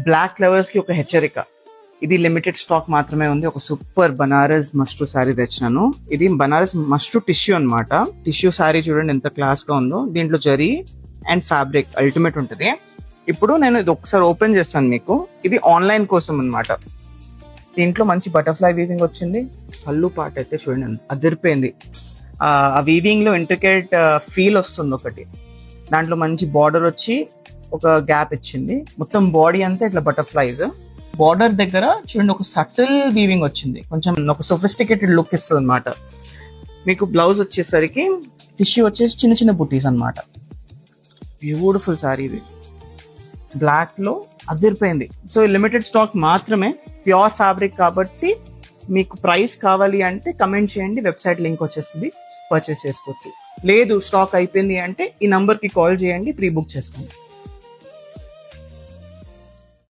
Black lovers కి ఒక హెచ్చరిక, ఇది లిమిటెడ్ స్టాక్ మాత్రమే ఉంది. ఒక సూపర్ బనారస్ మష్రూ శారీ తెచ్చినాను. ఇది బనారస్ మష్రూ టిష్యూ అన్నమాట. టిష్యూ శారీ చూడండి ఎంత క్లాస్ గా ఉందో. దీంట్లో జరీ అండ్ ఫ్యాబ్రిక్ అల్టిమేట్ ఉంటుంది. ఇప్పుడు నేను ఇది ఒకసారి ఓపెన్ చేస్తాను మీకు. ఇది ఆన్లైన్ కోసం అన్నమాట. దీంట్లో మంచి బటర్ఫ్లై వీవింగ్ వచ్చింది. పళ్ళు పాట అయితే చూడండి అదిరిపోయింది. ఆ వీవింగ్ లో ఇంట్రికేట్ ఫీల్ వస్తుంది ఒకటి. దాంట్లో మంచి బార్డర్ వచ్చి ఒక గ్యాప్ ఇచ్చింది. మొత్తం బాడీ అంతా ఇట్లా బటర్ఫ్లైస్. బార్డర్ దగ్గర చూడండి ఒక సటిల్ వీవింగ్ వచ్చింది. కొంచెం ఒక సొఫిస్టికేటెడ్ లుక్ ఇస్తుంది అనమాట. మీకు బ్లౌజ్ వచ్చేసరికి టిష్యూ వచ్చేసి చిన్న చిన్న బుటీస్ అనమాట. బ్యూటిఫుల్ సారీ ఇది. బ్లాక్ లో అదిరిపోయింది. సో లిమిటెడ్ స్టాక్ మాత్రమే, ప్యూర్ ఫ్యాబ్రిక్ కాబట్టి మీకు ప్రైస్ కావాలి అంటే కమెంట్ చేయండి, వెబ్సైట్ లింక్ వచ్చేస్తుంది, పర్చేస్ చేసుకోవచ్చు. లేదు స్టాక్ అయిపోయింది అంటే ఈ నంబర్ కి కాల్ చేయండి, ప్రీ బుక్ చేసుకోండి.